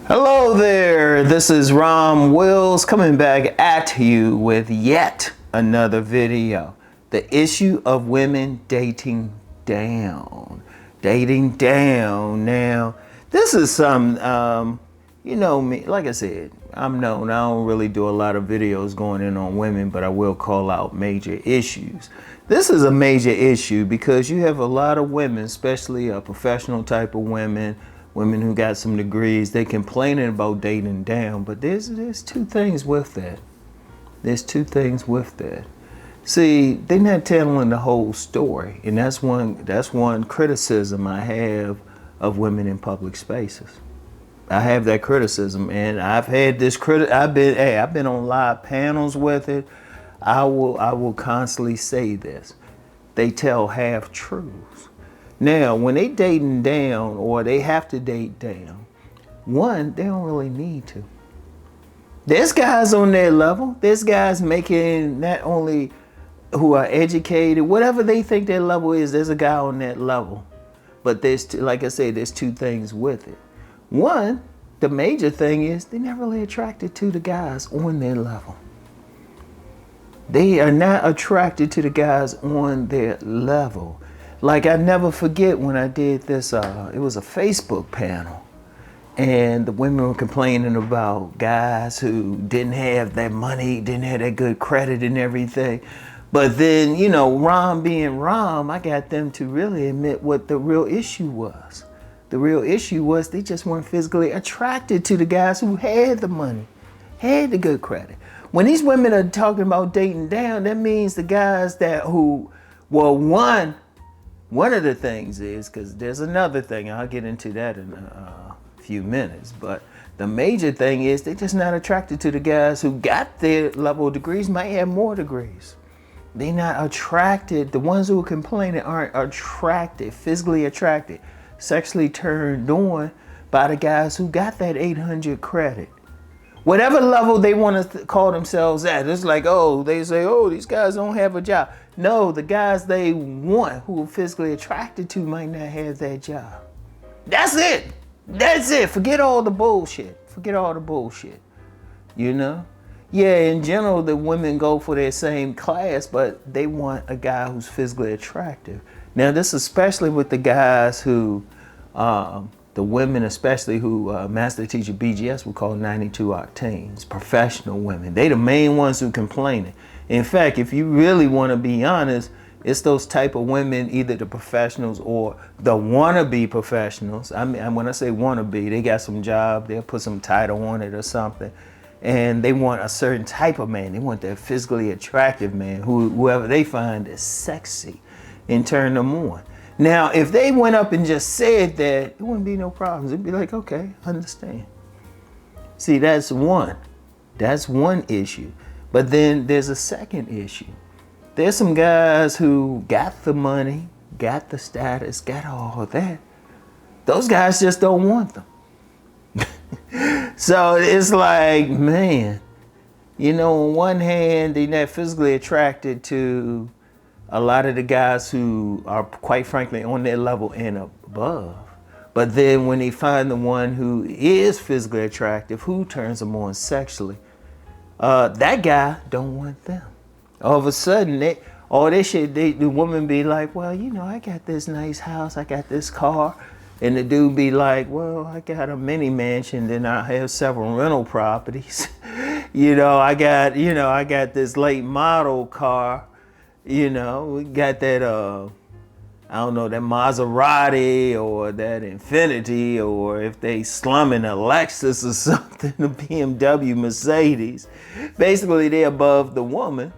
Hello there, this is Rom Wills coming back at you with yet another video. The issue of women dating down. Dating down. Now, this is some, you know me, like I said, I'm known. I don't really do a lot of videos going in on women, but I will call out major issues. This is a major issue because you have a lot of women, especially a professional type of women who got some degrees, they complaining about dating down, but there's two things with that. There's two things with that. See, they're not telling the whole story, and that's one criticism I have of women in public spaces. I have that criticism, and I've had this I've been on live panels with it. I will constantly say this. They tell half truths. Now, when they dating down or they have to date down, one, they don't really need to. There's guys on their level. There's guys making not only who are educated, whatever they think their level is, there's a guy on that level. But like I said, there's two things with it. One, the major thing is they're not really attracted to the guys on their level. They are not attracted to the guys on their level. Like, I never forget when I did this, it was a Facebook panel, and the women were complaining about guys who didn't have that money, didn't have that good credit and everything. But then, you know, Rom being Rom, I got them to really admit what the real issue was. The real issue was they just weren't physically attracted to the guys who had the money, had the good credit. When these women are talking about dating down, that means the guys one of the things is, because there's another thing, I'll get into that in a few minutes, but the major thing is they're just not attracted to the guys who got their level of degrees, might have more degrees. They're not attracted. The ones who are complaining aren't attracted, physically attracted, sexually turned on by the guys who got that 800 credit. Whatever level they want to call themselves at. It's like, oh, they say, oh, these guys don't have a job. No, the guys they want, who are physically attracted to, might not have that job. That's it. That's it. Forget all the bullshit. Forget all the bullshit. You know? Yeah, in general, the women go for their same class, but they want a guy who's physically attractive. Now, this especially with the guys who, the women especially who Master Teacher BGS would call 92 octanes, professional women. They the main ones who complaining. In fact, if you really want to be honest, it's those type of women, either the professionals or the wannabe professionals. I mean, when I say wannabe, they got some job, they'll put some title on it or something, and they want a certain type of man. They want that physically attractive man, whoever they find is sexy, and turn them on. Now, if they went up and just said that, it wouldn't be no problems. It'd be like, okay, understand. See, that's one. That's one issue. But then there's a second issue. There's some guys who got the money, got the status, got all of that. Those guys just don't want them. So it's like, man, you know, on one hand, they're not physically attracted to a lot of the guys who are, quite frankly, on their level and above. But then when they find the one who is physically attractive, who turns them on sexually, that guy don't want them. All of a sudden, the woman be like, well, you know, I got this nice house, I got this car. And the dude be like, well, I got a mini mansion, then I have several rental properties. I got this late model car. You know, we got that, I don't know, that Maserati or that Infiniti, or if they slumming a Lexus or something, a BMW, Mercedes. Basically, they're above the woman,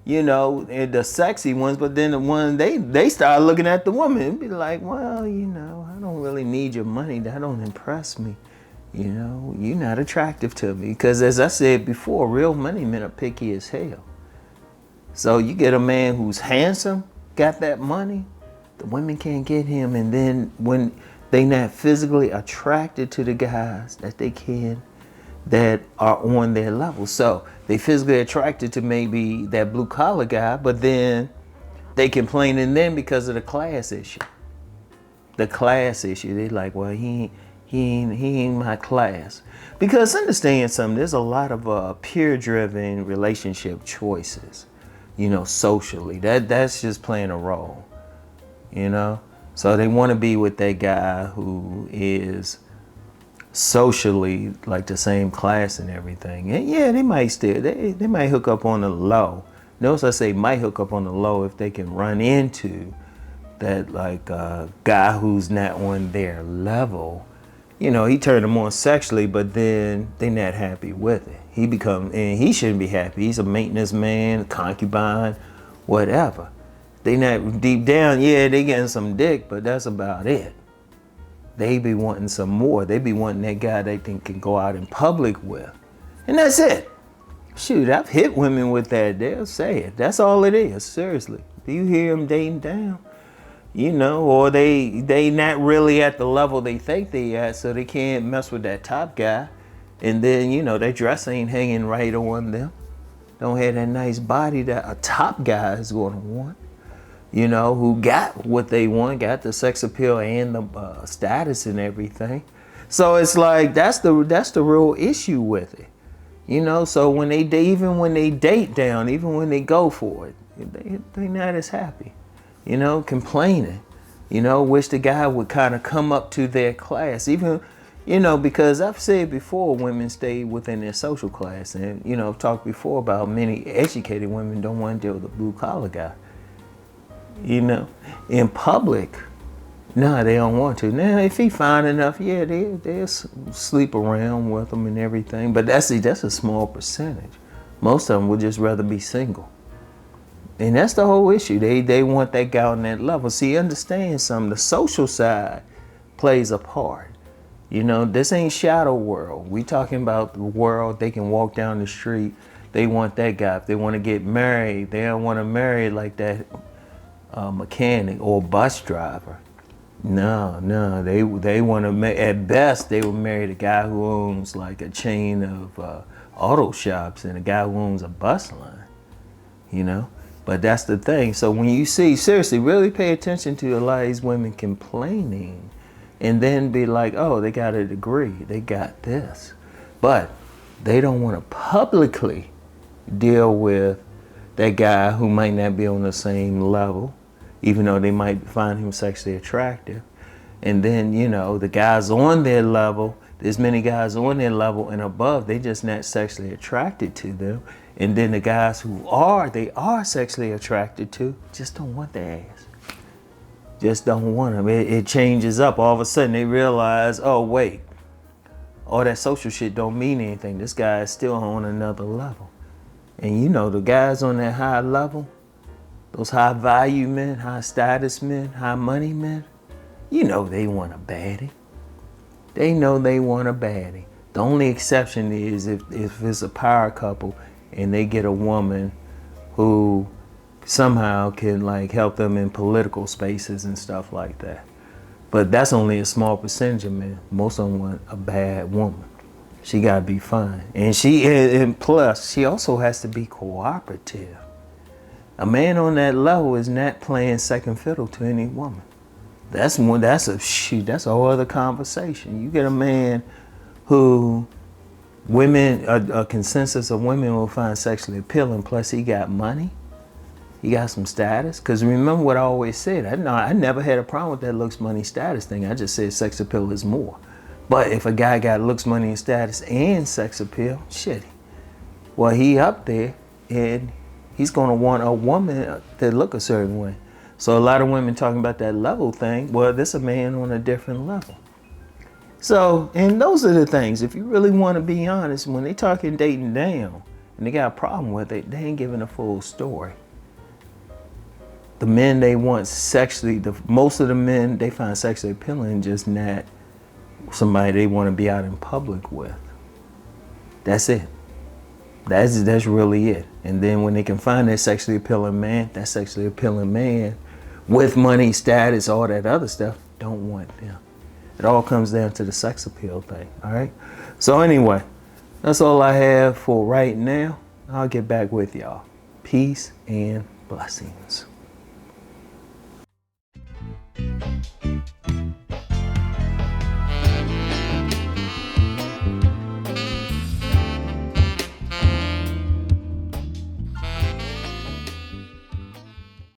you know, and the sexy ones, but then the ones, they start looking at the woman and be like, well, you know, I don't really need your money. That don't impress me. You know, you're not attractive to me. Because as I said before, real money men are picky as hell. So you get a man who's handsome, got that money, the women can't get him. And then when they not physically attracted to the guys that are on their level. So they physically attracted to maybe that blue collar guy, but then they complaining then because of the class issue. The class issue. They like, well, he He ain't my class. Because understand something, there's a lot of peer-driven relationship choices, socially. That's just playing a role, So they want to be with that guy who is socially like the same class and everything. And yeah, they might hook up on the low. Notice I say might hook up on the low if they can run into that guy who's not on their level. He turned them on sexually, but then they not happy with it. And he shouldn't be happy. He's a maintenance man, concubine, whatever. They not deep down, yeah, they getting some dick, but that's about it. They be wanting some more. They be wanting that guy they think can go out in public with. And that's it. Shoot, I've hit women with that. They'll say it. That's all it is, seriously. Do you hear them dating down? Or they not really at the level they think they at, so they can't mess with that top guy. And then, their dress ain't hanging right on them. Don't have that nice body that a top guy is going to want. Who got what they want, got the sex appeal and the status and everything. So it's like, that's the real issue with it. So when even when they date down, even when they go for it, they not as happy. Complaining, wish the guy would kind of come up to their class, even, because I've said before, women stay within their social class. And, I've talked before about many educated women don't want to deal with a blue collar guy, in public. No, they don't want to. Now, if he fine enough, yeah, they'll sleep around with them and everything. But that's a small percentage. Most of them would just rather be single. And that's the whole issue. They want that guy on that level. See, understand something. The social side plays a part. This ain't shadow world. We talking about the world. They can walk down the street. They want that guy. If they want to get married, they don't want to marry like that mechanic or bus driver. No. They want to, at best, they would marry the guy who owns like a chain of auto shops and a guy who owns a bus line, But that's the thing. So when you see, seriously, really pay attention to a lot of these women complaining and then be like, oh, they got a degree, they got this. But they don't want to publicly deal with that guy who might not be on the same level, even though they might find him sexually attractive. And then, the guys on their level, there's many guys on their level and above, they just not sexually attracted to them. And then the guys who they are sexually attracted to, just don't want their ass. Just don't want them. It changes up. All of a sudden they realize, oh, wait, all that social shit don't mean anything. This guy is still on another level. And the guys on that high level, those high value men, high status men, high money men, they want a baddie. They know they want a baddie. The only exception is if it's a power couple and they get a woman who somehow can help them in political spaces and stuff like that. But that's only a small percentage of men. Most of them want a bad woman. She gotta be fine. And plus, she also has to be cooperative. A man on that level is not playing second fiddle to any woman. That's a whole other conversation. You get a man who a consensus of women will find sexually appealing, plus he got money, he got some status. Because remember what I always said, I never had a problem with that looks, money, status thing. I just said sex appeal is more. But if a guy got looks, money, and status and sex appeal, shit, well, he up there and he's going to want a woman that look a certain way. So a lot of women talking about that level thing, well, this a man on a different level. So, and those are the things, if you really want to be honest, when they talking dating down and they got a problem with it, they ain't giving a full story. The men they want sexually, most of the men they find sexually appealing, just not somebody they want to be out in public with. That's it. That's really it. And then when they can find that sexually appealing man, that sexually appealing man with money, status, all that other stuff, don't want them. It all comes down to the sex appeal thing, all right? So anyway, that's all I have for right now. I'll get back with y'all. Peace and blessings.